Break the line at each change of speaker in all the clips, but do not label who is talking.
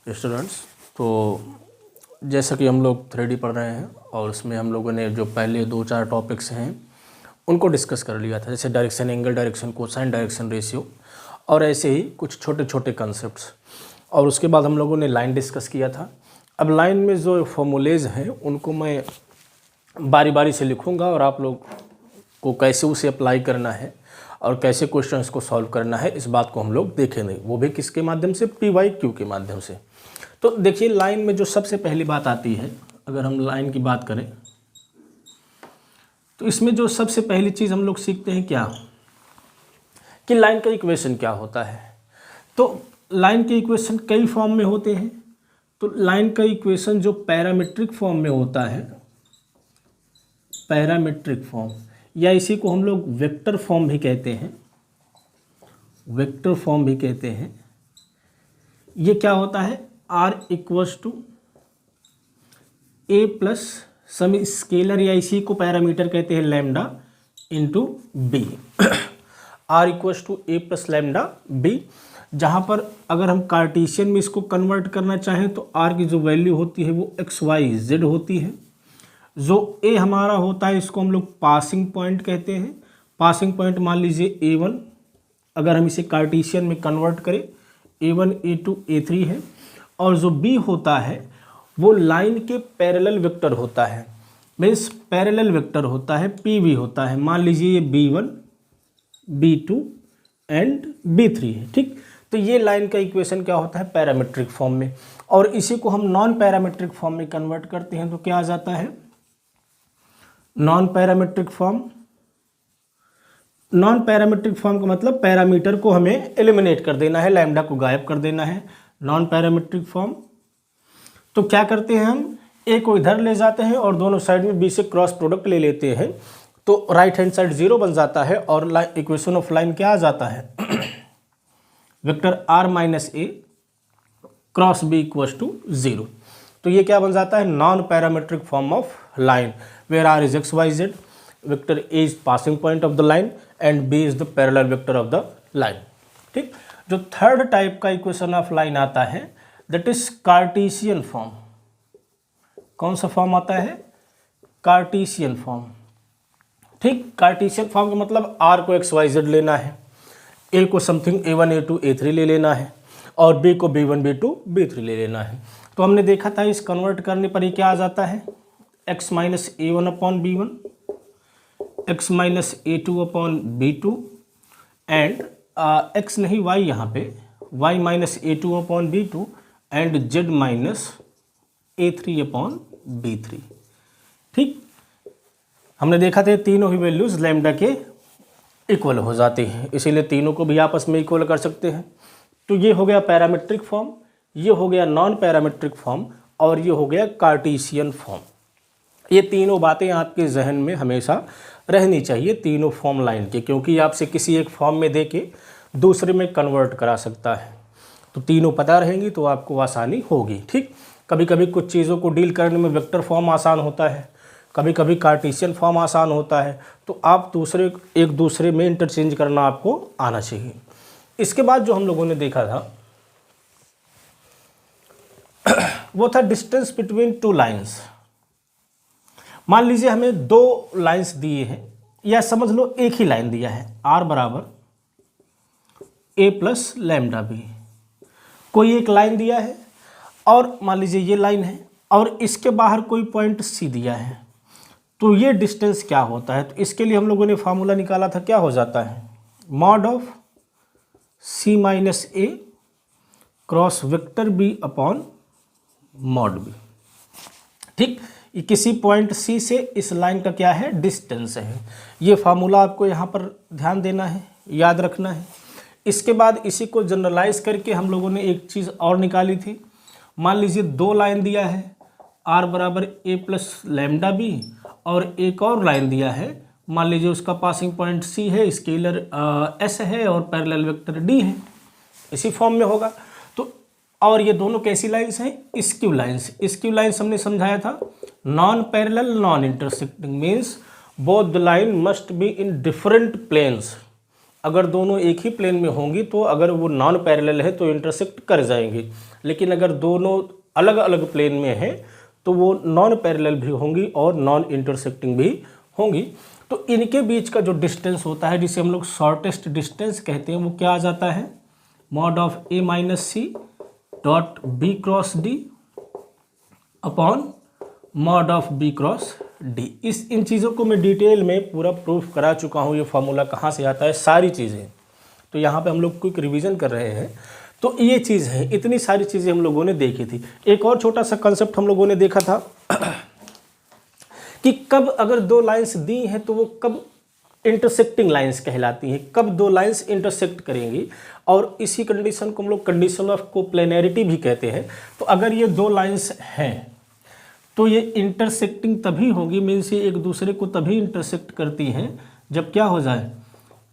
Students, तो जैसा कि हम लोग 3D पढ़ रहे हैं और उसमें हम लोगों ने जो पहले 2-4 टॉपिक्स हैं उनको डिस्कस कर लिया था, जैसे direction angle, direction cosine, direction ratio और ऐसे ही कुछ छोटे छोटे कॉन्सेप्ट्स। और उसके बाद हम लोगों ने लाइन डिस्कस किया था। अब लाइन में जो फॉर्मूलेज हैं उनको मैं बारी बारी से लिखूंगा और आप लोग को कैसे उसे अप्लाई करना है और कैसे क्वेश्चंस को सॉल्व करना है, इस बात को हम लोग देखेंगे, वो भी किसके माध्यम से, PYQ के माध्यम से। तो देखिए, लाइन में जो सबसे पहली बात आती है, अगर हम लाइन की बात करें तो इसमें जो सबसे पहली चीज़ हम लोग सीखते हैं क्या, कि लाइन का इक्वेशन क्या होता है। तो लाइन के इक्वेशन कई फॉर्म में होते हैं। तो लाइन का इक्वेशन जो पैरामीट्रिक फॉर्म में होता है, पैरामीट्रिक फॉर्म, या इसी को हम लोग वेक्टर फॉर्म भी कहते हैं, वेक्टर फॉर्म भी कहते हैं। ये क्या होता है, R equals to A plus some scalar, या इसी को पैरामीटर कहते हैं lambda into B. R equals to A plus lambda B, जहाँ पर अगर हम कार्टेशियन में इसको कन्वर्ट करना चाहें तो R की जो वैल्यू होती है वो XYZ होती है। जो A हमारा होता है इसको हम लोग पासिंग पॉइंट कहते हैं। पासिंग पॉइंट मान लीजिए A1, अगर हम इसे कार्टेशियन में कन्वर्ट करें A1, A2, A3 है। और जो B होता है वो लाइन के पैरेलल वेक्टर होता है, मीन्स पैरेलल वेक्टर होता है, PV होता है। मान लीजिए ये B1, B2 एंड B3 है, ठीक। तो ये लाइन का इक्वेशन क्या होता है, पैरामीट्रिक फॉर्म में। और इसी को हम नॉन पैरामीट्रिक फॉर्म में कन्वर्ट करते हैं तो क्या आ जाता है, non parametric form. Non parametric form का मतलब पैरामीटर को हमें एलिमिनेट कर देना है, लैम्डा को गायब कर देना है, नॉन पैरामीट्रिक फॉर्म। तो क्या करते हैं, हम ए को इधर ले जाते हैं और दोनों साइड में बी से क्रॉस प्रोडक्ट ले लेते हैं, तो राइट हैंड साइड 0 बन जाता है और इक्वेशन ऑफ लाइन क्या आ जाता है, vector R minus A cross B equals to 0। तो ये क्या बन जाता है, non parametric form of line, where R is XYZ, vector A is passing point of the line and B is the parallel vector of the line, ठीक। जो third type का equation of line आता है that is Cartesian form. कौन सा form आता है, Cartesian form, ठीक। कार्टेशियन फॉर्म का मतलब R को XYZ लेना है, A को समथिंग A1, A2, A3 ले लेना है और B को B1, B2, B3 ले लेना है। तो हमने देखा था इस कन्वर्ट करने पर ये क्या आ जाता है, x minus A1 upon B1, x minus A2 upon B2 and x नहीं y, यहाँ पे y minus A2 upon B2 and z minus A3 upon B3, ठीक। हमने देखा था तीनों ही वैल्यूज लैम्डा के इक्वल हो जाते हैं, इसीलिए तीनों को भी आपस में इक्वल कर सकते हैं। तो ये हो गया पैरामीट्रिक फॉर्म, ये हो गया नॉन पैरामीट्रिक फॉर्म और ये हो गया कार्टेशियन फॉर्म। ये तीनों बातें आपके जहन में हमेशा रहनी चाहिए, तीनों फॉर्म लाइन के, क्योंकि आपसे किसी एक फॉर्म में दे के दूसरे में कन्वर्ट करा सकता है। तो तीनों पता रहेंगी तो आपको आसानी होगी, ठीक। कभी कभी कुछ चीज़ों को डील करने में वेक्टर फॉर्म आसान होता है, कभी कभी कार्टेशियन फॉर्म आसान होता है, तो आप एक दूसरे में इंटरचेंज करना आपको आना चाहिए। इसके बाद जो हम लोगों ने देखा था वो था डिस्टेंस बिटवीन टू लाइंस। मान लीजिए हमें 2 लाइंस दिए हैं, या समझ लो एक ही लाइन दिया है, R बराबर A प्लस लैम्डा बी। कोई एक लाइन दिया है और मान लीजिए ये लाइन है और इसके बाहर कोई पॉइंट C दिया है, तो ये डिस्टेंस क्या होता है। तो इसके लिए हम लोगों ने फार्मूला निकाला था, क्या हो जाता है, mod of C minus A cross vector B upon mod B, ठीक। ये किसी पॉइंट C से इस लाइन का क्या है, डिस्टेंस है। ये फार्मूला आपको यहाँ पर ध्यान देना है, याद रखना है। इसके बाद इसी को जनरलाइज करके हम लोगों ने एक चीज़ और निकाली थी। मान लीजिए 2 लाइन दिया है, R बराबर A प्लस लैम्डा बी, और एक और लाइन दिया है, मान लीजिए उसका पासिंग पॉइंट C है, स्केलर S है और पैरेलल वेक्टर D है, इसी फॉर्म में होगा। तो और ये दोनों कैसी लाइंस हैं, स्क्यू लाइंस। स्क्यू लाइंस हमने समझाया था, non parallel non intersecting, means both the line must be in different planes. अगर दोनों एक ही प्लेन में होंगी तो अगर वो नॉन पैरेलल है तो इंटरसेक्ट कर जाएंगी, लेकिन अगर दोनों अलग अलग प्लेन में हैं तो वो नॉन पैरेलल भी होंगी और नॉन इंटरसेक्टिंग भी होंगी। तो इनके बीच का जो डिस्टेंस होता है जिसे हम लोग शॉर्टेस्ट डिस्टेंस कहते हैं वो क्या आ जाता है, mod of A minus C dot B cross D upon mod of B cross D. इन चीज़ों को मैं डिटेल में पूरा प्रूफ करा चुका हूँ, ये फार्मूला कहाँ से आता है सारी चीज़ें। तो यहाँ पे हम लोग क्विक रिवीजन कर रहे हैं। तो ये चीज़ है, इतनी सारी चीज़ें हम लोगों ने देखी थी। एक और छोटा सा कंसेप्ट हम लोगों ने देखा था कि कब अगर दो लाइंस दी हैं तो वो कब इंटरसेक्टिंग लाइंस कहलाती हैं, कब दो लाइंस इंटरसेक्ट करेंगी, और इसी कंडीशन को हम लोग कंडीशन ऑफ कोप्लेनैरिटी भी कहते हैं। तो अगर ये दो लाइंस हैं तो ये इंटरसेक्टिंग तभी होगी, मीन्स ये एक दूसरे को तभी इंटरसेक्ट करती हैं जब क्या हो जाए,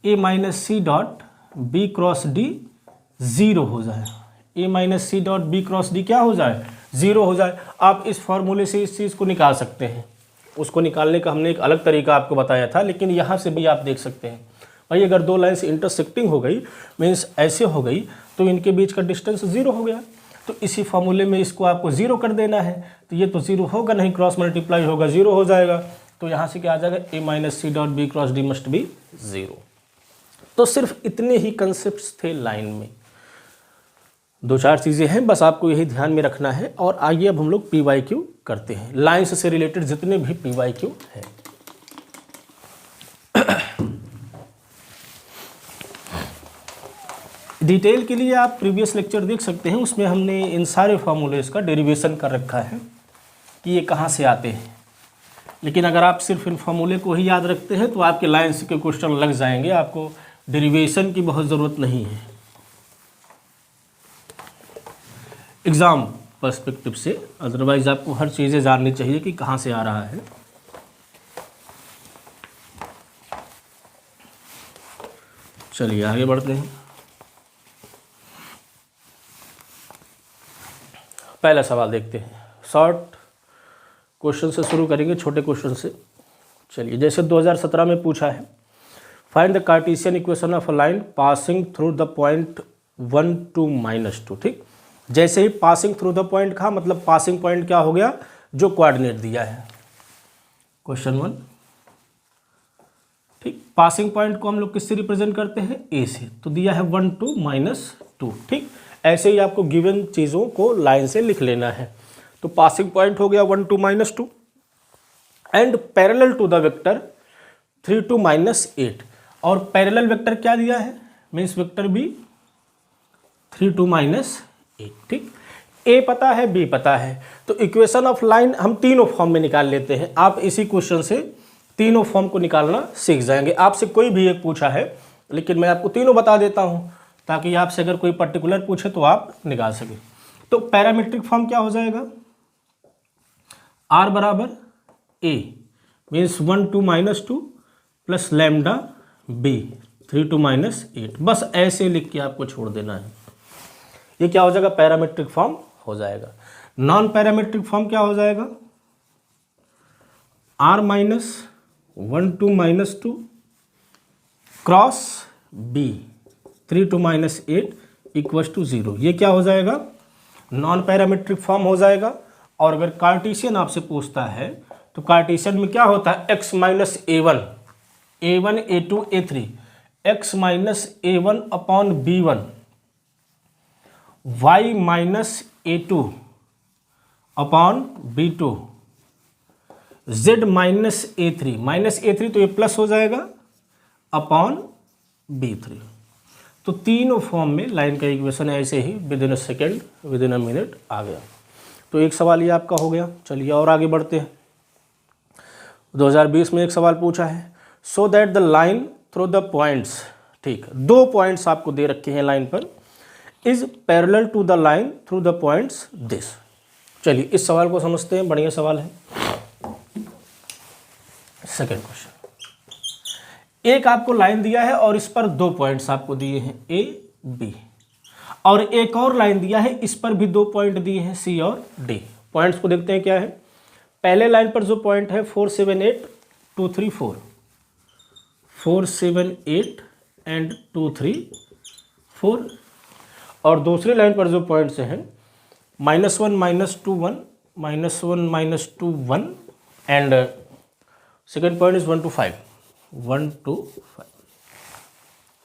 A minus C dot B cross D zero हो जाए। A minus C dot B cross D क्या हो जाए, ज़ीरो हो जाए। आप इस फॉर्मूले से इस चीज़ को निकाल सकते हैं, उसको निकालने का हमने एक अलग तरीका आपको बताया था, लेकिन यहाँ से भी आप देख सकते हैं भाई अगर दो लाइन्स इंटरसेक्टिंग हो गई मीन्स ऐसे हो गई तो इनके बीच का डिस्टेंस ज़ीरो हो गया। तो इसी फॉर्मूले में इसको आपको ज़ीरो कर देना है, तो ये तो ज़ीरो होगा नहीं, क्रॉस मल्टीप्लाई होगा ज़ीरो हो जाएगा। तो यहाँ से क्या आ जाएगा, A minus C dot B cross D must be zero. तो सिर्फ इतने ही कंसेप्ट्स थे लाइन में, दो चार चीज़ें हैं बस आपको यही ध्यान में रखना है। और आइए अब हम लोग पी वाई क्यू करते हैं, लाइन्स से रिलेटेड जितने भी पी वाई क्यू हैं। डिटेल के लिए आप प्रीवियस लेक्चर देख सकते हैं, उसमें हमने इन सारे फार्मूलेस का डेरिवेशन कर रखा है कि ये कहाँ से आते हैं। लेकिन अगर आप सिर्फ इन फार्मूले को ही याद रखते हैं तो आपके लाइन्स के क्वेश्चन लग जाएंगे, आपको डेरिवेशन की बहुत ज़रूरत नहीं है एग्ज़ाम पर्सपेक्टिव से। अदरवाइज़ आपको हर चीज़ें जाननी चाहिए कि कहाँ से आ रहा है। चलिए आगे बढ़ते हैं। पहला सवाल देखते हैं, शॉर्ट क्वेश्चन से शुरू करेंगे, छोटे क्वेश्चन से। चलिए जैसे 2017 में पूछा है, find the Cartesian equation of a line passing through the point 1 2 -2। ठीक, जैसे ही पासिंग थ्रू द पॉइंट कहा मतलब पासिंग पॉइंट क्या हो गया, जो कोऑर्डिनेट दिया है क्वेश्चन 1। ठीक, पासिंग पॉइंट को हम लोग किससे रिप्रेजेंट करते हैं, ए से, तो दिया है 1 2 -2। ठीक, ऐसे ही आपको गिवन चीज़ों को लाइन से लिख लेना है। तो पासिंग पॉइंट हो गया 1 2 -2 and parallel to the vector 3 2 -8। और पैरेलल वेक्टर क्या दिया है, मीन्स वेक्टर भी 3 2 -8। ठीक, ए पता है, बी पता है, तो इक्वेशन ऑफ लाइन हम तीनों फॉर्म में निकाल लेते हैं। आप इसी क्वेश्चन से तीनों फॉर्म को निकालना सीख जाएंगे। आपसे कोई भी एक पूछा है लेकिन मैं आपको तीनों बता देता हूं ताकि आपसे अगर कोई पर्टिकुलर पूछे तो आप निकाल सकें। तो पैरामीट्रिक फॉर्म क्या हो जाएगा, आर बराबर ए मीन्स 1 2 -2 प्लस लैम्डा बी 3 2 -8। बस ऐसे लिख के आपको छोड़ देना है। ये क्या हो जाएगा, पैरामीट्रिक फॉर्म हो जाएगा। नॉन पैरामीट्रिक फॉर्म क्या हो जाएगा, R minus 1 2 -2 cross B 3 2 -8 equals to 0। ये क्या हो जाएगा, नॉन पैरामीट्रिक फॉर्म हो जाएगा। और अगर कार्टेशियन आपसे पूछता है तो कार्टेशियन में क्या होता है, x minus a1 a2 a3 x minus a1 upon b1 y minus a2 upon b2 z minus a3 तो ये प्लस हो जाएगा अपॉन b3। तो तीनों फॉर्म में लाइन का इक्वेशन ऐसे ही within a second within a minute आ गया। तो एक सवाल ये आपका हो गया। चलिए और आगे बढ़ते हैं। 2020 में एक सवाल पूछा है, so that the line through the points. ठीक, दो पॉइंट्स आपको दे रखे हैं लाइन पर, is parallel to the line through the points this. चलिए इस सवाल को समझते हैं, बढ़िया सवाल है। सेकेंड क्वेश्चन, एक आपको लाइन दिया है और इस पर दो पॉइंट्स आपको दिए हैं ए बी, और एक और लाइन दिया है, इस पर भी दो पॉइंट दिए हैं सी और डी। पॉइंट्स को देखते हैं क्या है। पहले लाइन पर जो पॉइंट है 4 7 8 2 3 4 4 7 8 एंड 2 3 4। और दूसरी लाइन पर जो पॉइंट्स हैं -1 -2 1 -1 -2 1 and second point is 1 to 5 1 to 5।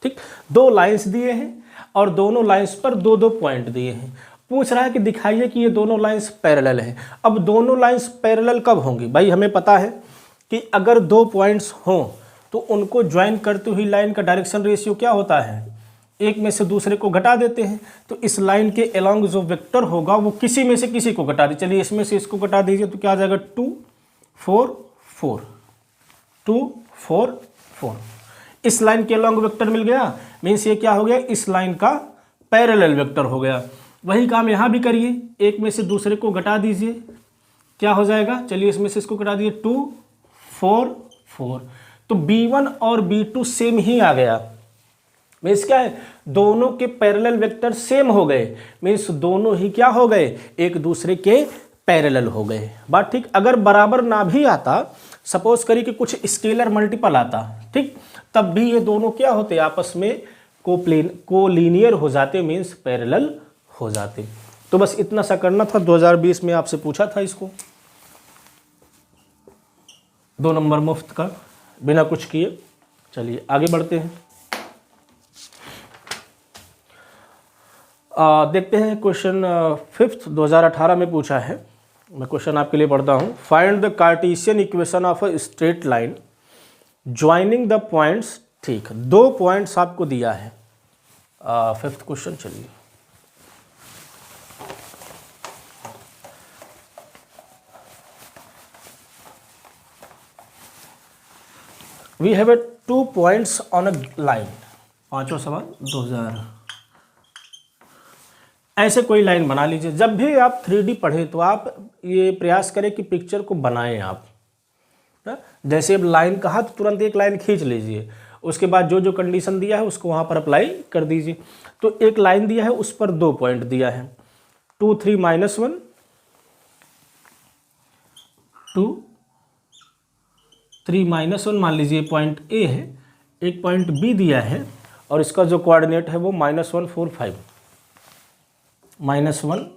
ठीक, दो लाइंस दिए हैं और दोनों लाइंस पर दो दो पॉइंट दिए हैं। पूछ रहा है कि दिखाइए कि ये दोनों लाइंस पैरेलल हैं। अब दोनों लाइंस पैरेलल कब होंगी? भाई हमें पता है कि अगर दो पॉइंट्स हों तो उनको ज्वाइन करती हुई लाइन का डायरेक्शन रेशियो क्या होता है? एक में से दूसरे को घटा देते हैं। तो इस लाइन के अलोंग जो वेक्टर होगा वो किसी में से किसी को घटा दे। चलिए इसमें से इसको घटा दीजिए तो क्या आ जाएगा? 2 4 4 2 4 4। इस लाइन के अलोंग वेक्टर मिल गया, मीन्स ये क्या हो गया? इस लाइन का पैरेलल वेक्टर हो गया। वही काम यहाँ भी करिए, एक में से दूसरे को घटा दीजिए, क्या हो जाएगा? चलिए इसमें से इसको घटा दीजिए 2 4 4। तो B1 और B2 सेम ही आ गया। मीन्स क्या है? दोनों के पैरेलल वेक्टर सेम हो गए, मीन्स दोनों ही क्या हो गए? एक दूसरे के पैरेलल हो गए। बात ठीक। अगर बराबर ना भी आता, सपोज करिए कि कुछ स्केलर मल्टीपल आता, ठीक, तब भी ये दोनों क्या होते? आपस में कोलिनियर हो जाते, मीन्स पैरेलल हो जाते। तो बस इतना सा करना था। 2020 में आपसे पूछा था इसको, 2 नंबर मुफ्त का, बिना कुछ किए। चलिए आगे बढ़ते हैं। देखते हैं क्वेश्चन 5th 2018 में पूछा है। मैं क्वेश्चन आपके लिए पढ़ता हूँ। Find the Cartesian equation of a straight line joining the points. ठीक, 2 पॉइंट्स आपको दिया है। 5th क्वेश्चन, चलिए we have 2 points on a line. 5वां सवाल 2000। ऐसे कोई लाइन बना लीजिए। जब भी आप 3D पढ़ें तो आप ये प्रयास करें कि पिक्चर को बनाएं आप। जैसे अब लाइन कहा तो तुरंत एक लाइन खींच लीजिए, उसके बाद जो जो कंडीशन दिया है उसको वहाँ पर अप्लाई कर दीजिए। तो एक लाइन दिया है, उस पर 2 पॉइंट दिया है, 2 3 -1 2 3 -1 मान लीजिए पॉइंट ए है। एक पॉइंट बी दिया है और इसका जो कोऑर्डिनेट है वो -1 4 5 -1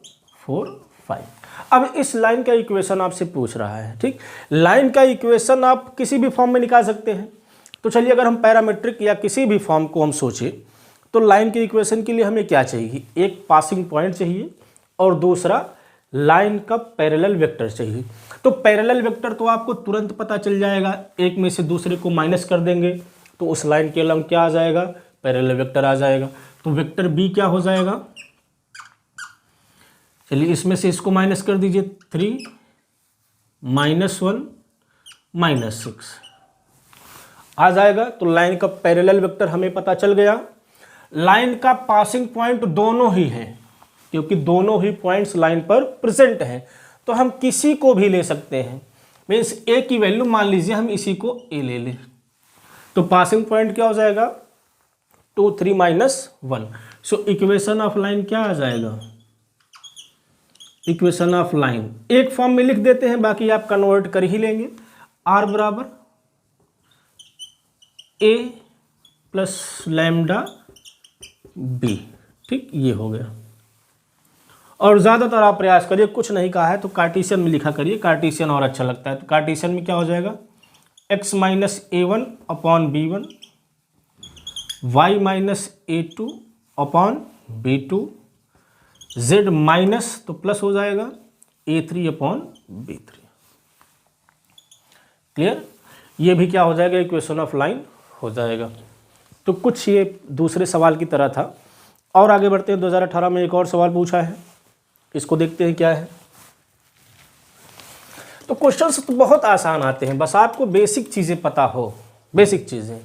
4 5। अब इस लाइन का इक्वेशन आपसे पूछ रहा है। ठीक, लाइन का इक्वेशन आप किसी भी फॉर्म में निकाल सकते हैं। तो चलिए अगर हम पैरामीट्रिक या किसी भी फॉर्म को हम सोचें तो लाइन के इक्वेशन के लिए हमें क्या चाहिए? एक पासिंग पॉइंट चाहिए और दूसरा लाइन का पैरेलल वेक्टर चाहिए। तो पैरेलल वेक्टर तो आपको तुरंत पता चल जाएगा, एक में से दूसरे को माइनस कर देंगे तो उस लाइन के अलग क्या आ जाएगा? पैरेलल वेक्टर आ जाएगा। तो वेक्टर बी क्या हो जाएगा? चलिए इसमें से इसको माइनस कर दीजिए, 3 -1 -6 आ जाएगा। तो लाइन का पैरेलल वेक्टर हमें पता चल गया। लाइन का पासिंग पॉइंट दोनों ही हैं, क्योंकि दोनों ही पॉइंट्स लाइन पर प्रेजेंट हैं, तो हम किसी को भी ले सकते हैं। मीन्स ए की वैल्यू मान लीजिए हम इसी को ए ले लें, तो पासिंग पॉइंट क्या हो जाएगा? 2 3 -1। सो इक्वेशन ऑफ लाइन क्या आ जाएगा? इक्वेशन ऑफ लाइन एक फॉर्म में लिख देते हैं, बाकी आप कन्वर्ट कर ही लेंगे। R बराबर A + लैम्डा B। ठीक, ये हो गया। और ज़्यादातर आप प्रयास करिए, कुछ नहीं कहा है तो कार्टेशियन में लिखा करिए, कार्टेशियन और अच्छा लगता है। तो कार्टेशियन में क्या हो जाएगा? x - a1 / b1 y - a2 / b2 z minus तो प्लस हो जाएगा a3 / b3। क्लियर? ये भी क्या हो जाएगा? इक्वेशन ऑफ लाइन हो जाएगा। तो कुछ ये दूसरे सवाल की तरह था। और आगे बढ़ते हैं। 2018 में एक और सवाल पूछा है, इसको देखते हैं क्या है। तो क्वेश्चंस तो बहुत आसान आते हैं, बस आपको बेसिक चीज़ें पता हो, बेसिक चीज़ें,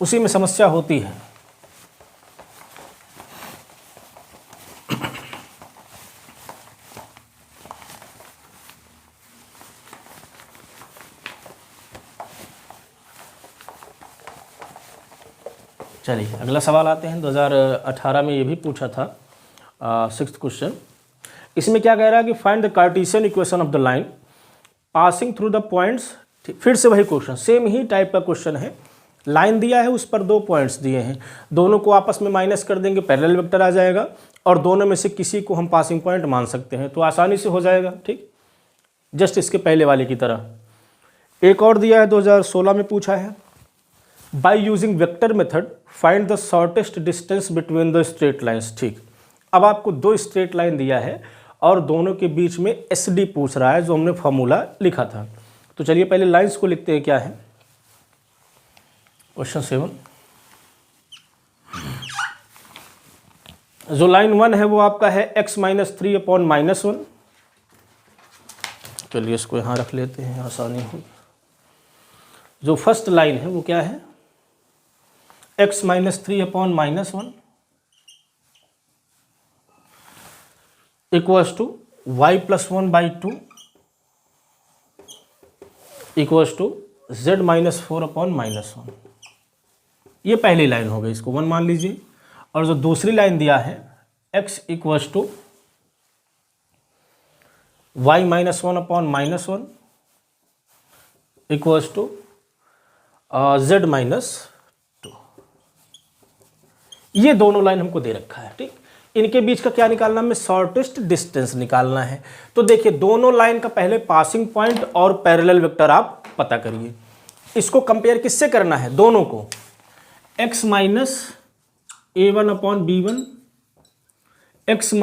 उसी में समस्या होती है। चलिए अगला सवाल आते हैं। 2018 में ये भी पूछा था, 6th क्वेश्चन। इसमें क्या कह रहा है कि find the Cartesian equation of the line passing through the points. फिर से वही क्वेश्चन, सेम ही टाइप का क्वेश्चन है। लाइन दिया है, उस पर 2 पॉइंट्स दिए हैं, दोनों को आपस में माइनस कर देंगे, पैरेलल वेक्टर आ जाएगा, और दोनों में से किसी को हम पासिंग पॉइंट मान सकते हैं, तो आसानी से हो जाएगा। ठीक, जस्ट इसके पहले वाले की तरह। एक और दिया है 2016 में पूछा है, by using vector method find the shortest distance between the straight lines. ठीक, अब आपको 2 स्ट्रेट लाइन दिया है और दोनों के बीच में SD पूछ रहा है, जो हमने फॉर्मूला लिखा था। तो चलिए पहले लाइन्स को लिखते हैं, क्या है क्वेश्चन 7। जो लाइन 1 है वो आपका है x - 3 अपॉन -1। चलिए इसको यहाँ रख लेते हैं, आसानी होगी। जो फर्स्ट लाइन है वो क्या है, x - 3 upon -1 equals to y + 1/2 equals to z - 4 upon -1। ये पहली लाइन हो गई, इसको 1 मान लीजिए। और जो दूसरी लाइन दिया है x equals to y - 1 upon -1 equals to z - 2। ये दोनों लाइन हमको दे रखा है। ठीक, इनके बीच का क्या निकालना, हमें शॉर्टेस्ट डिस्टेंस निकालना है। तो देखिए दोनों लाइन का पहले पासिंग पॉइंट और पैरेलल वेक्टर आप पता करिए। इसको कंपेयर किससे करना है, दोनों को, x - a1 upon b1, x -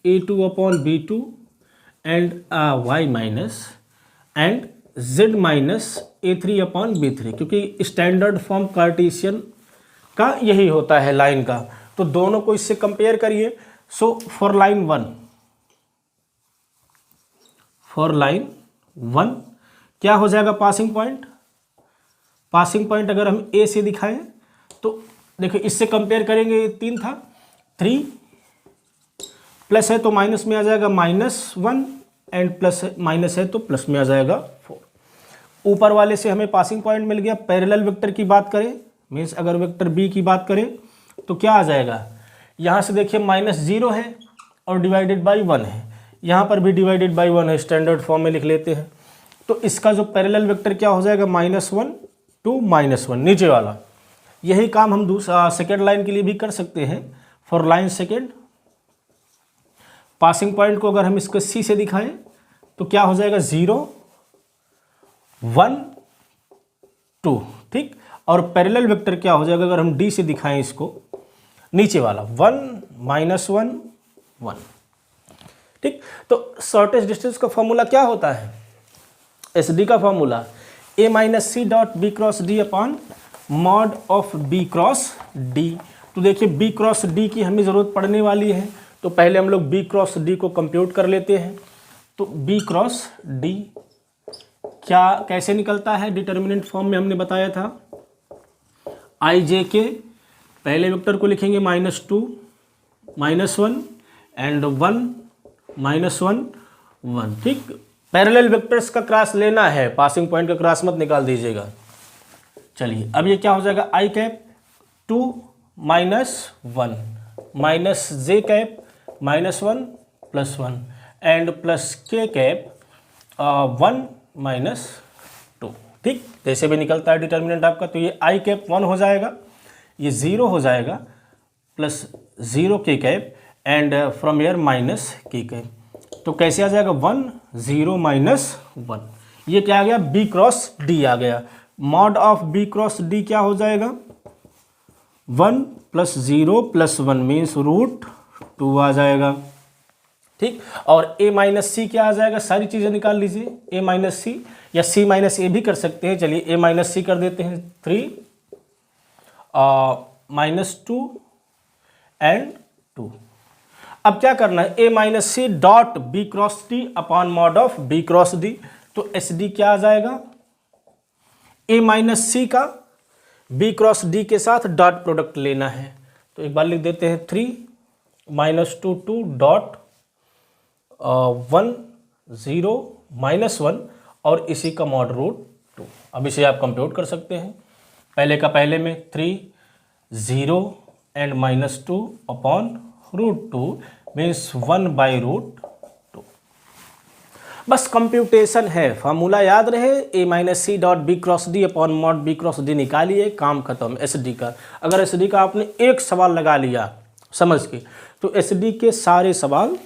a2 upon b2 and y and z - a3 upon b3, क्योंकि स्टैंडर्ड फॉर्म कार्टेशियन का यही होता है लाइन का। तो दोनों को इससे कंपेयर करिए। सो फॉर लाइन 1 क्या हो जाएगा पासिंग पॉइंट, पासिंग पॉइंट अगर हम ए से दिखाएं तो देखिए इससे कंपेयर करेंगे, 3 था, 3 प्लस है तो माइनस में आ जाएगा -1 एंड प्लस माइनस है तो प्लस में आ जाएगा 4। ऊपर वाले से हमें पासिंग पॉइंट मिल गया। पैरेलल वेक्टर की बात करें, मीन्स अगर वेक्टर बी की बात करें तो क्या आ जाएगा, यहाँ से देखिए -0 है और डिवाइडेड बाई 1 है, यहाँ पर भी डिवाइडेड बाई 1 है, स्टैंडर्ड फॉर्म में लिख लेते हैं। तो इसका जो पैरेलल वेक्टर क्या हो जाएगा, -1 to -1 नीचे वाला। यही काम हम दूसरा सेकेंड लाइन के लिए भी कर सकते हैं। For line second passing point को अगर हम इसको C से दिखाएं तो क्या हो जाएगा, 0 1 2। ठीक, और पैरेलल वेक्टर क्या हो जाएगा अगर हम D से दिखाएं इसको, नीचे वाला 1 -1 1। ठीक, तो शॉर्टेस्ट डिस्टेंस का फॉर्मूला क्या होता है, SD का formula a - c dot b cross d upon mod of b cross d। तो देखिए b क्रॉस d की हमें ज़रूरत पड़ने वाली है, तो पहले हम लोग b क्रॉस d को कंप्यूट कर लेते हैं। तो b क्रॉस d क्या कैसे निकलता है, डिटर्मिनेंट फॉर्म में हमने बताया था, i j के पहले वेक्टर को लिखेंगे -2 -1 एंड 1 -1 1। ठीक, पैरेलल वेक्टर्स का क्रॉस लेना है, पासिंग पॉइंट का क्रॉस मत निकाल दीजिएगा। चलिए अब ये क्या हो जाएगा, i cap 2 -1 minus j cap -1 + 1 and plus k cap 1 - 2। ठीक, जैसे भी निकलता है डिटर्मिनेंट आपका, तो ये i कैप 1 हो जाएगा, ये 0 हो जाएगा, plus 0 k cap and from air -k cap. तो कैसे आ जाएगा, 1 0 -1। ये क्या आ गया, b क्रॉस d आ गया। Mod of b cross d क्या हो जाएगा, 1 + 0 + 1 मीन्स √2 आ जाएगा। ठीक, और a - c क्या आ जाएगा, सारी चीज़ें निकाल लीजिए, a - c या c - a भी कर सकते हैं। चलिए a - c कर देते हैं, 3 -2 एंड 2। अब क्या करना है, a - c dot b cross d upon mod of b cross d। तो SD क्या आ जाएगा, a - c का b क्रॉस d के साथ डॉट प्रोडक्ट लेना है। तो एक बार लिख देते हैं, 3 -2 2 डॉट 1 0 -1 और इसी का मॉड √2। अब इसे आप कंप्यूट कर सकते हैं, पहले का पहले में 3 0 एंड -2 अपॉन √2 मीन्स 1/√2। बस कंप्यूटेशन है, फार्मूला याद रहे, A minus C dot B cross D upon mod B cross D निकालिए, काम खत्म। एस डी का अगर एस डी का आपने एक सवाल लगा लिया समझ के, तो एस डी के सारे सवाल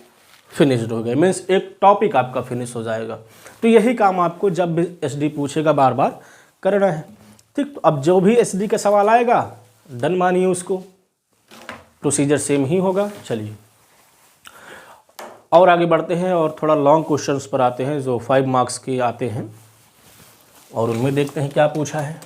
फिनिश्ड हो गए, मीन्स एक टॉपिक आपका फिनिश हो जाएगा। तो यही काम आपको जब भी एस डी पूछेगा बार बार करना है, ठीक। तो अब जो भी एस डी का सवाल आएगा डन मानिए उसको, प्रोसीजर सेम ही होगा। चलिए और आगे बढ़ते हैं और थोड़ा लॉन्ग क्वेश्चंस पर आते हैं जो 5 मार्क्स के आते हैं, और उनमें देखते हैं क्या पूछा है।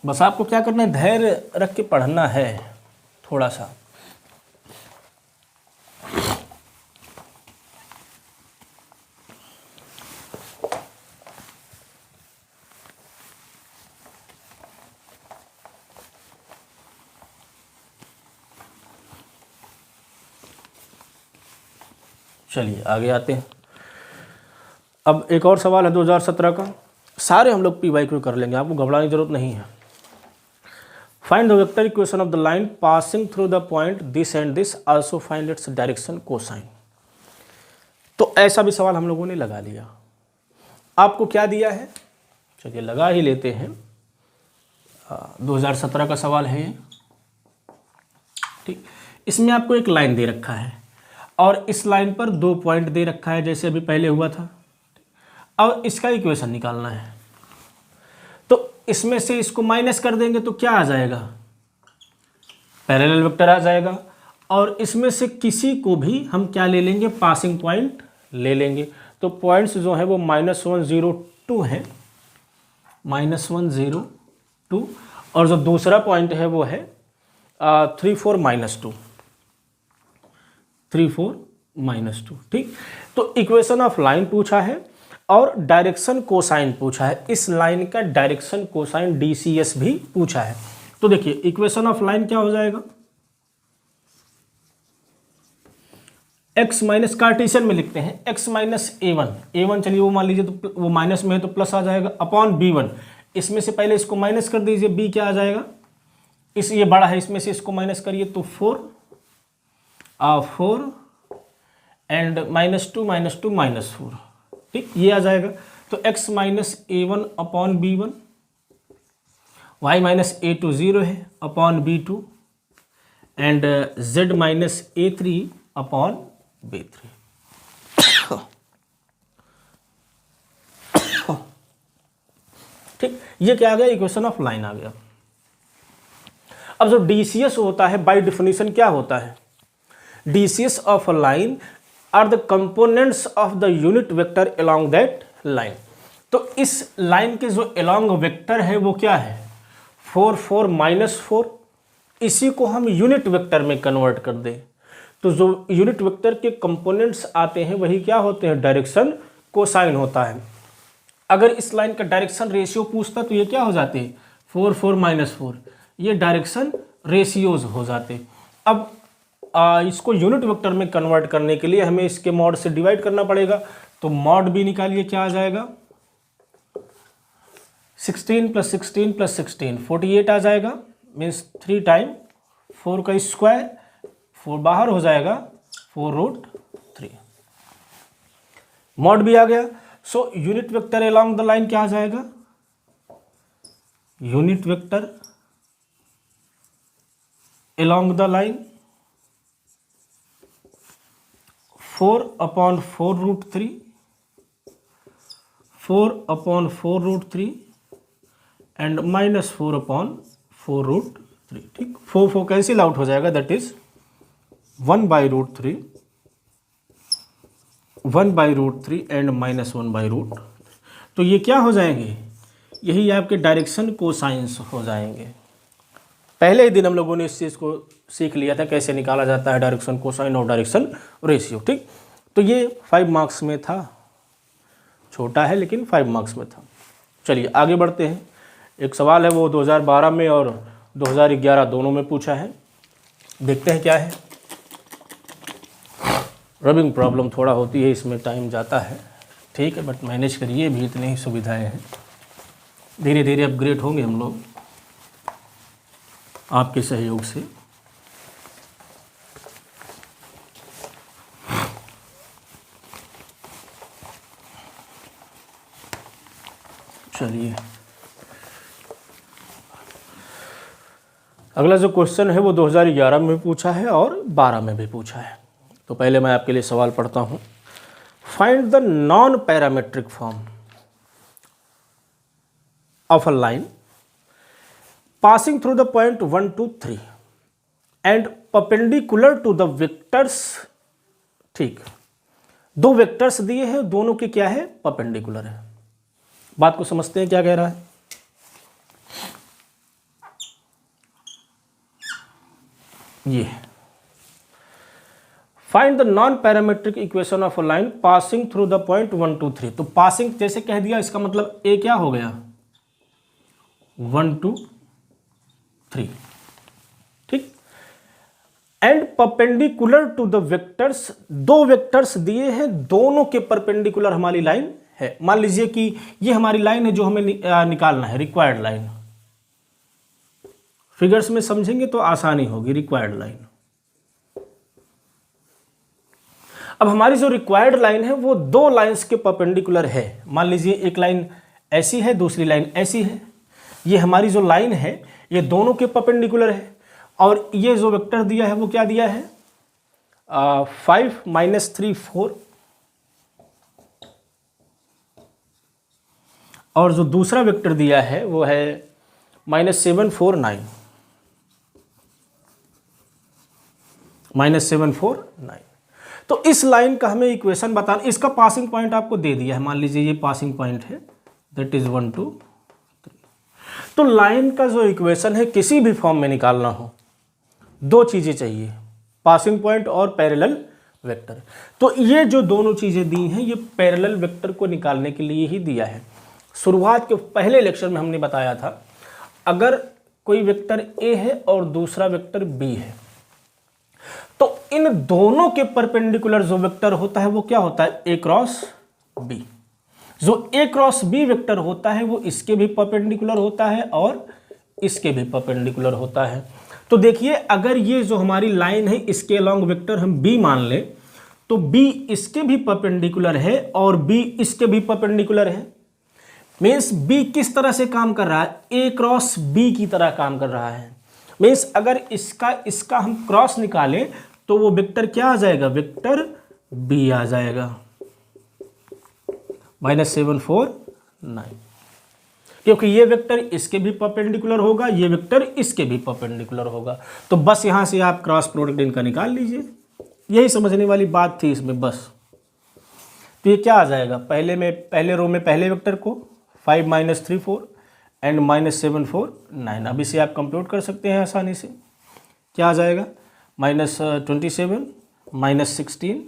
बस आपको क्या करना है, धैर्य रख के पढ़ना है थोड़ा सा। चलिए आगे आते हैं। अब एक और सवाल है 2017 का, सारे हम लोग PYQ कर लेंगे, आपको घबराने की जरूरत नहीं है। Find the vector equation of the line passing through the point this and this, also find its direction cosine. तो ऐसा भी सवाल हम लोगों ने लगा लिया। आपको क्या दिया है, चलिए लगा ही लेते हैं। 2017 का सवाल है ये, ठीक। इसमें आपको एक लाइन दे रखा है और इस लाइन पर 2 पॉइंट दे रखा है, जैसे अभी पहले हुआ था। अब इसका इक्वेशन निकालना है, तो इसमें से इसको माइनस कर देंगे तो क्या आ जाएगा, पैरेलल वेक्टर आ जाएगा। और इसमें से किसी को भी हम क्या ले लेंगे, पासिंग पॉइंट ले लेंगे। तो पॉइंट्स जो है वो -1 0 2 है, -1 0 2, और जो दूसरा पॉइंट है वो है 3 4 -2, 3 4 -2, ठीक। तो इक्वेशन ऑफ लाइन पूछा है और डायरेक्शन कोसाइन पूछा है। इस लाइन का डायरेक्शन कोसाइन DCS भी पूछा है। तो देखिए इक्वेशन ऑफ लाइन क्या हो जाएगा, x माइनस कार्टेशियन में लिखते हैं x माइनस a1 चलिए वो मान लीजिए, तो वो माइनस में है तो प्लस आ जाएगा, अपॉन b1। इसमें से पहले इसको माइनस कर दीजिए, b क्या आ जाएगा, इस ये बड़ा है, इसमें से इसको माइनस करिए तो 4 एंड -2 -4, ठीक, ये आ जाएगा। तो x minus a1 upon b1, y minus a2 0 है upon b2, and z minus a3 upon b3। ठीक, ये क्या आ गया, इक्वेशन ऑफ लाइन आ गया। अब जो DCS होता है बाय डेफिनेशन क्या होता है, DCS of a line are the components of the unit vector along that line. तो इस लाइन के जो अलोंग वेक्टर है वो क्या है, 4 4 -4, इसी को हम यूनिट वेक्टर में कन्वर्ट कर दें तो जो यूनिट वेक्टर के कंपोनेंट्स आते हैं वही क्या होते हैं, डायरेक्शन कोसाइन होता है। अगर इस लाइन का डायरेक्शन रेशियो पूछता तो ये क्या हो जाते, 4 4 -4, ये डायरेक्शन रेशियोज हो जाते। अब इसको यूनिट वेक्टर में कन्वर्ट करने के लिए हमें इसके मॉड से डिवाइड करना पड़ेगा। तो मॉड भी निकालिए, क्या आ जाएगा, 16 + 16 + 16 48 आ जाएगा, मीन्स 3 टाइम 4 का स्क्वायर, 4 बाहर हो जाएगा, 4√3। मॉड भी आ गया। So unit vector along the line क्या आ जाएगा, unit vector along the line 4/4√3, 4/4√3 and -4/4√3, ठीक। 4 4 कैंसिल आउट हो जाएगा, दैट इज 1/√3, 1/√3 एंड -1/√3। तो ये क्या हो जाएंगे, यही आपके डायरेक्शन कोसाइंस हो जाएंगे। पहले ही दिन हम लोगों ने इस चीज़ को सीख लिया था कैसे निकाला जाता है डायरेक्शन कोसाइन और डायरेक्शन रेशियो, ठीक। तो ये 5 मार्क्स में था, छोटा है लेकिन 5 मार्क्स में था। चलिए आगे बढ़ते हैं। एक सवाल है वो 2012 में और 2011 दोनों में पूछा है। देखते हैं क्या है। रबिंग प्रॉब्लम थोड़ा होती है, इसमें टाइम जाता है, ठीक है, बट मैनेज करिए, भी इतनी ही सुविधाएं हैं। धीरे धीरे अपग्रेड होंगे हम लोग आपके सहयोग से। चलिए, अगला जो क्वेश्चन है वो 2011 में पूछा है और 12 में भी पूछा है। तो पहले मैं आपके लिए सवाल पढ़ता हूँ। Find the non parametric form of a line passing through the point 1 2 3 and perpendicular to the vectors. ठीक, दो वेक्टर्स दिए हैं, दोनों के क्या है, परपेंडिकुलर है। बात को समझते हैं क्या कह रहा है। ये find the non parametric equation of a line passing through the point 1 2 3। तो पासिंग जैसे कह दिया, इसका मतलब ए क्या हो गया, 1 2 3, ठीक। And perpendicular to the vectors, दो वेक्टर्स दिए हैं, दोनों के परपेंडिकुलर हमारी लाइन है। मान लीजिए कि ये हमारी लाइन है जो हमें निकालना है, रिक्वायर्ड लाइन। फिगर्स में समझेंगे तो आसानी होगी। रिक्वायर्ड लाइन, अब हमारी जो रिक्वायर्ड लाइन है वो दो लाइंस के परपेंडिकुलर है। मान लीजिए एक लाइन ऐसी है, दूसरी लाइन ऐसी है। ये हमारी जो लाइन है ये दोनों के परपेंडिकुलर है। और ये जो वेक्टर दिया है वो क्या दिया है, 5 -3 4, और जो दूसरा वेक्टर दिया है वो है -7 4 9, -7 4 9। तो इस लाइन का हमें इक्वेशन बताना। इसका पासिंग पॉइंट आपको दे दिया है, मान लीजिए ये पासिंग पॉइंट है, दैट इज 1 2 3। तो लाइन का जो इक्वेशन है किसी भी फॉर्म में निकालना हो, दो चीजें चाहिए, पासिंग पॉइंट और पैरेलल वेक्टर। तो ये जो दोनों चीजें दी हैं ये पैरेलल वेक्टर को निकालने के लिए ही दिया है। शुरुआत के पहले लेक्चर में हमने बताया था, अगर कोई वेक्टर ए है और दूसरा वेक्टर बी है तो इन दोनों के परपेंडिकुलर जो वेक्टर होता है वो क्या होता है, ए क्रॉस बी। जो ए क्रॉस बी वेक्टर होता है वो इसके भी परपेंडिकुलर होता है और इसके भी परपेंडिकुलर होता है। तो देखिए, अगर ये जो हमारी लाइन है इसके अलोंग वेक्टर हम बी मान लें तो बी इसके भी परपेंडिकुलर है और बी इसके भी परपेंडिकुलर है। मीन्स बी किस तरह से काम कर रहा है, ए क्रॉस बी की तरह काम कर रहा है। मीन्स अगर इसका हम क्रॉस निकालें तो वो वेक्टर क्या आ जाएगा, वेक्टर बी आ जाएगा, -7 4 9, क्योंकि ये वेक्टर इसके भी परपेंडिकुलर होगा, ये वेक्टर इसके भी परपेंडिकुलर होगा। तो बस यहां से आप क्रॉस प्रोडक्ट इनका निकाल लीजिए, यही समझने वाली बात थी इसमें बस। तो ये क्या आ जाएगा, पहले रो में पहले वेक्टर को 5 -3 4 एंड -7 4 9। अब इसे आप कंप्यूट कर सकते हैं आसानी से। क्या आ जाएगा, -27 -16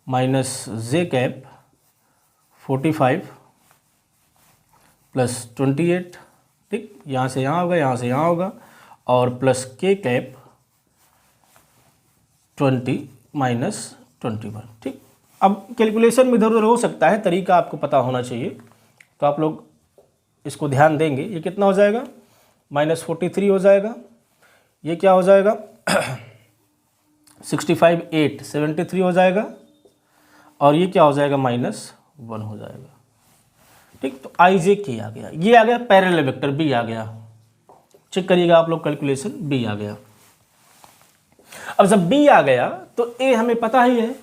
-j कैप 45 +28, ठीक, यहाँ से यहाँ होगा, यहाँ से यहाँ होगा, और प्लस k कैप 20 -21, ठीक। अब कैलकुलेशन में इधर उधर हो सकता है, तरीका आपको पता होना चाहिए, तो आप लोग इसको ध्यान देंगे। ये कितना हो जाएगा, -43 हो जाएगा। ये क्या हो जाएगा 65 8 73 हो जाएगा, और ये क्या हो जाएगा -1 हो जाएगा, ठीक। तो आई जे के आ गया, ये आ गया पैरेलल वेक्टर बी आ गया। चेक करिएगा आप लोग कैलकुलेशन, बी आ गया। अब जब बी आ गया तो ए हमें पता ही है।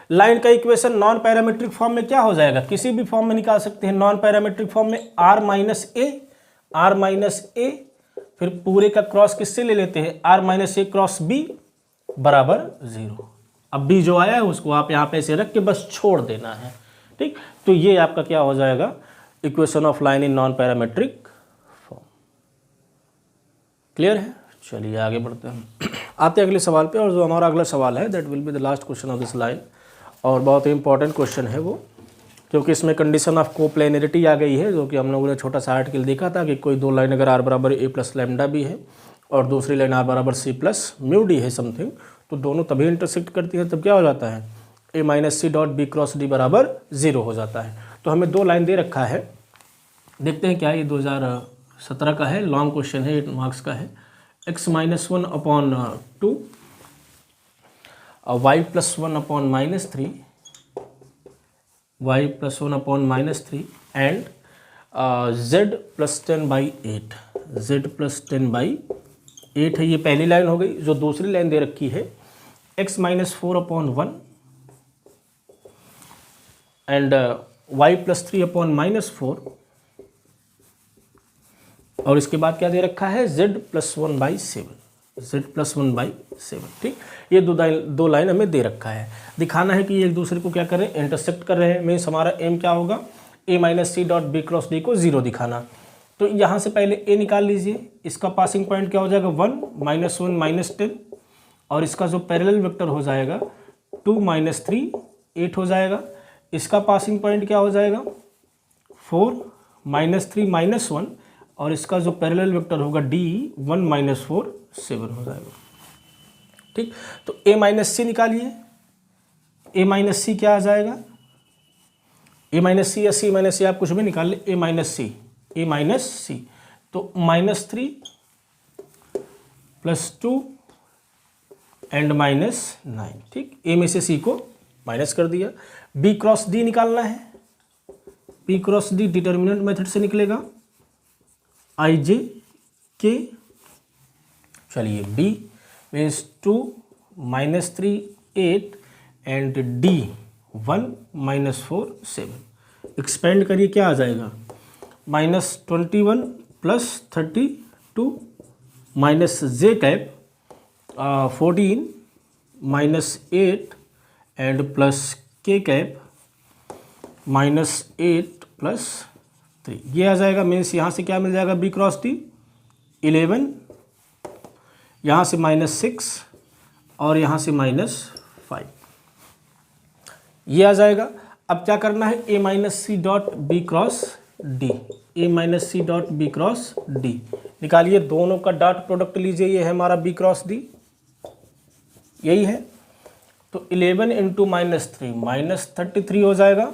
लाइन का इक्वेशन नॉन पैरामीट्रिक फॉर्म में क्या हो जाएगा, किसी भी फॉर्म में निकाल सकते हैं। नॉन पैरामीट्रिक फॉर्म में r - a, फिर पूरे का क्रॉस किससे ले लेते हैं, r - a क्रॉस b बराबर 0। अब b जो आया है उसको आप यहाँ पे ऐसे रख के बस छोड़ देना है, ठीक। तो ये आपका क्या हो जाएगा, equation of line in non parametric form. Clear है, चलिए आगे बढ़ते हैं। आते हैं अगले सवाल पे, और जो हमारा अगला सवाल है that will be the last question of this line, और बहुत ही इंपॉर्टेंट क्वेश्चन है वो। क्योंकि इसमें कंडीशन ऑफ कोप्लेनरिटी आ गई है, जो कि हम लोगों ने छोटा सा आर्टिकल देखा था कि कोई दो लाइन अगर आर बराबर ए प्लस लैम्डा भी है और दूसरी लाइन आर बराबर सी प्लस म्यू डी है समथिंग, तो दोनों तभी इंटरसेक्ट करती है तब क्या हो जाता है, A minus C dot B cross D बराबर 0 हो जाता है। तो हमें दो लाइन दे रखा है, देखते हैं क्या, ये 2017 का है, लॉन्ग क्वेश्चन है, 8 मार्क्स का है। x minus 1 upon 2 y plus 1 upon -3 y plus 1 upon -3 and z plus 10/8 z plus 10/8 है। ये पहली लाइन हो गई। जो दूसरी लाइन दे रखी है x minus 4 upon 1 and y plus 3 upon -4 और इसके बाद क्या दे रखा है, z प्लस 1/7 z प्लस 1/7। ठीक, ये दो लाइन हमें दे रखा है। दिखाना है कि ये एक दूसरे को क्या कर रहे हैं, इंटरसेक्ट कर रहे हैं। मीन्स हमारा एम क्या होगा, a minus C dot B cross D को 0 दिखाना। तो यहाँ से पहले a निकाल लीजिए, इसका पासिंग पॉइंट क्या हो जाएगा 1 -1 -10 और इसका जो पैरेलल वेक्टर हो जाएगा 2 -3 8 हो जाएगा। इसका पासिंग पॉइंट क्या हो जाएगा 4 -3 -1 और इसका जो पैरेलल वेक्टर होगा d 1 -4 7 हो जाएगा। ठीक, तो a माइनस सी निकालिए, a माइनस सी क्या आ जाएगा, a माइनस सी या c माइनस सी आप कुछ भी निकाल ले, a माइनस सी तो -3 + 2 एंड -9। ठीक, a में से c को माइनस कर दिया। b क्रॉस d निकालना है, b cross d determinant method से निकलेगा ij k, चलिए b means 2 -3 8 and d 1 -4 7। Expand करिए, क्या आ जाएगा -21 + 32 -j cap 14 -8 and plus k cap -8 + 3, ये आ जाएगा। मीन्स यहाँ से क्या मिल जाएगा, b क्रॉस d 11, यहाँ से -6 और यहाँ से -5, ये आ जाएगा। अब क्या करना है, a minus C dot B cross D, a minus C dot B cross D निकालिए। दोनों का डॉट प्रोडक्ट लीजिए, ये है हमारा b क्रॉस d, यही है। तो 11 × -3 -33 हो जाएगा,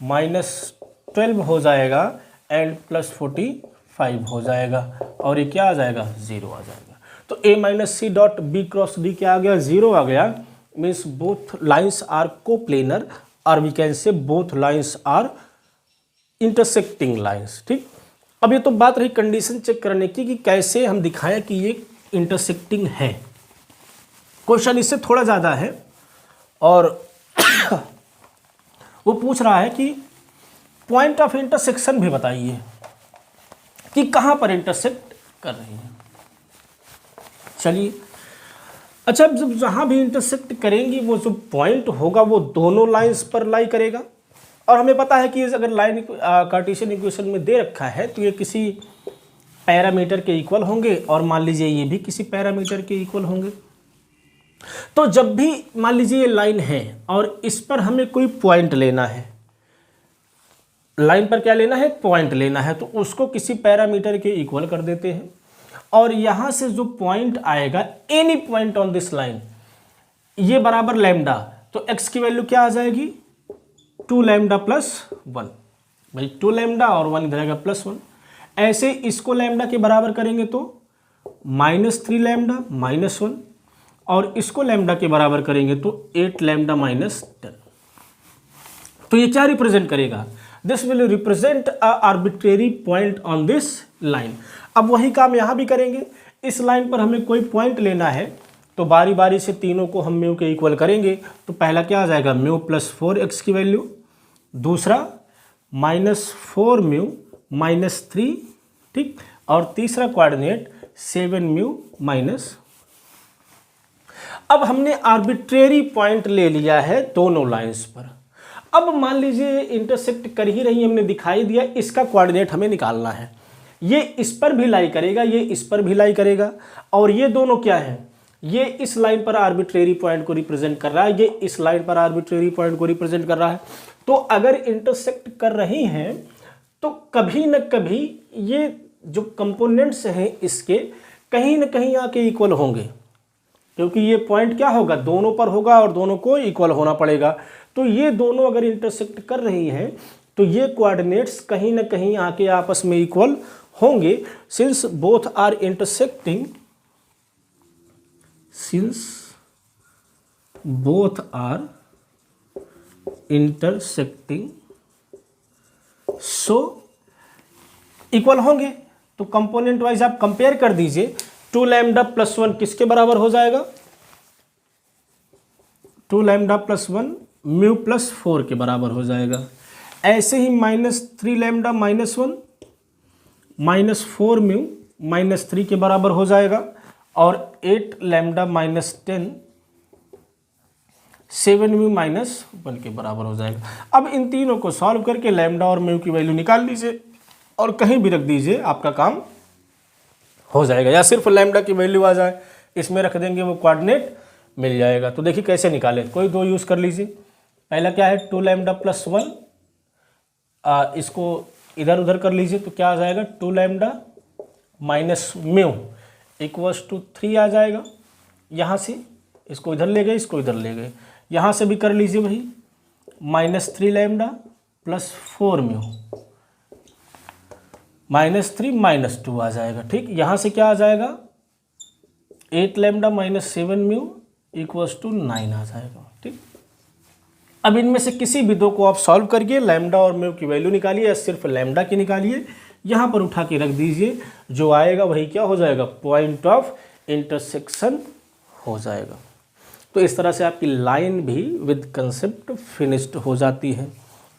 -12 हो जाएगा एंड +45 हो जाएगा और ये क्या आ जाएगा 0 आ जाएगा। तो a minus C dot B cross D क्या आ गया, 0 आ गया। Means both lines are coplanar और we can say both lines are intersecting lines. ठीक, अब ये तो बात रही कंडीशन चेक करने की कि कैसे हम दिखाएं कि ये इंटरसेक्टिंग है। क्वेश्चन इससे थोड़ा ज़्यादा है और वो पूछ रहा है कि पॉइंट ऑफ इंटरसेक्शन भी बताइए कि कहाँ पर इंटरसेक्ट कर रही है। चलिए, अच्छा, जब जहाँ भी इंटरसेक्ट करेंगी वो जो पॉइंट होगा वो दोनों लाइंस पर लाई करेगा। और हमें पता है कि अगर लाइन कार्टेशियन इक्वेशन में दे रखा है तो ये किसी पैरामीटर के इक्वल होंगे और मान लीजिए ये भी किसी पैरामीटर के इक्वल होंगे। तो जब भी मान लीजिए ये लाइन है और इस पर हमें कोई पॉइंट लेना है, लाइन पर क्या लेना है, पॉइंट लेना है, तो उसको किसी पैरामीटर के इक्वल कर देते हैं। और यहाँ से जो पॉइंट आएगा, any point on this line, ये बराबर लैम्डा, तो x की वैल्यू क्या आ जाएगी 2 लैम्डा + 1। भाई 2 लैम्डा और 1 इधर आएगा +1। ऐसे इसको लैम्डा के बराबर करेंगे तो -3 लैम्डा -1 और इसको लैम्डा के बराबर करेंगे तो 8 लैम्डा -10। तो ये क्या रिप्रेजेंट करेगा, this will represent a arbitrary point on this line. अब वही काम यहाँ भी करेंगे। इस लाइन पर हमें कोई पॉइंट लेना है तो बारी बारी से तीनों को हम म्यू के इक्वल करेंगे। तो पहला क्या आ जाएगा, म्यू + 4x की वैल्यू, दूसरा -4 म्यू -3, ठीक, और तीसरा कोऑर्डिनेट 7 म्यू माइनस। अब हमने आर्बिट्रेरी पॉइंट ले लिया है दोनों लाइंस पर। अब मान लीजिए इंटरसेक्ट कर ही रही, हमने दिखाई दिया, इसका कोऑर्डिनेट हमें निकालना है। ये इस पर भी लाई करेगा, ये इस पर भी लाई करेगा और ये दोनों क्या है, ये इस लाइन पर आर्बिट्रेरी पॉइंट को रिप्रेजेंट कर रहा है, ये इस लाइन पर आर्बिट्रेरी पॉइंट को रिप्रेजेंट कर रहा है। तो अगर इंटरसेक्ट कर रही हैं तो कभी न कभी ये जो कंपोनेंट्स हैं इसके कहीं न कहीं आके इक्वल होंगे, क्योंकि ये पॉइंट क्या होगा, दोनों पर होगा और दोनों को इक्वल होना पड़ेगा। तो ये दोनों अगर इंटरसेक्ट कर रही हैं तो ये कोऑर्डिनेट्स कहीं ना कहीं आके आपस में इक्वल होंगे। Since both are intersecting, since both are intersecting so equal होंगे। तो कंपोनेंट वाइज आप कंपेयर कर दीजिए। 2 लैम्डा प्लस 1 किसके बराबर हो जाएगा, 2 लैम्डा प्लस 1 म्यू प्लस 4 के बराबर हो जाएगा। ऐसे ही -3 लैम्डा माइनस 1 -4 म्यू -3 के बराबर हो जाएगा। और 8 लैम्डा -10 7 म्यू -1 के बराबर हो जाएगा। अब इन तीनों को सॉल्व करके लैम्डा और म्यू की वैल्यू निकाल लीजिए और कहीं भी रख दीजिए, आपका काम हो जाएगा। या सिर्फ लैम्डा की वैल्यू आ जाए इसमें रख देंगे, वो कोऑर्डिनेट मिल जाएगा। तो देखिए कैसे निकालें, कोई दो यूज़ कर लीजिए। पहला क्या है, 2 लैम्डा प्लस 1, इसको इधर उधर कर लीजिए तो क्या आ जाएगा, 2 lambda minus mu equals to 3 आ जाएगा। यहाँ से इसको इधर ले गए, इसको इधर ले गए, यहाँ से भी कर लीजिए वही, -3 लैम्डा प्लस 4 म्यू -3 -2 आ जाएगा। ठीक, यहाँ से क्या आ जाएगा, 8 लैम्डा -7 म्यू इक्वल्स टू 9 आ जाएगा। ठीक, अब इनमें से किसी भी दो को आप सॉल्व करिए, लैम्डा और म्यू की वैल्यू निकालिए या सिर्फ लैम्डा की निकालिए, यहाँ पर उठा के रख दीजिए, जो आएगा वही क्या हो जाएगा, पॉइंट ऑफ इंटरसेक्शन हो जाएगा। तो इस तरह से आपकी लाइन भी विद कंसेप्ट फिनिश्ड हो जाती है।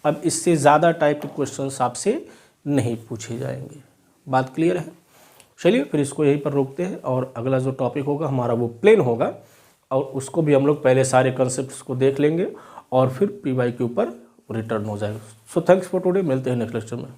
अब इससे ज़्यादा टाइप के क्वेश्चंस आपसे नहीं पूछे जाएंगे। बात क्लियर है? चलिए फिर इसको यहीं पर रोकते हैं और अगला जो टॉपिक होगा हमारा वो प्लेन होगा, और उसको भी हम लोग पहले सारे कंसेप्ट्स को देख लेंगे और फिर पी वाई के ऊपर रिटर्न हो जाएगा। सो थैंक्स फॉर टुडे, मिलते हैं नेक्स्ट लेक्चर में।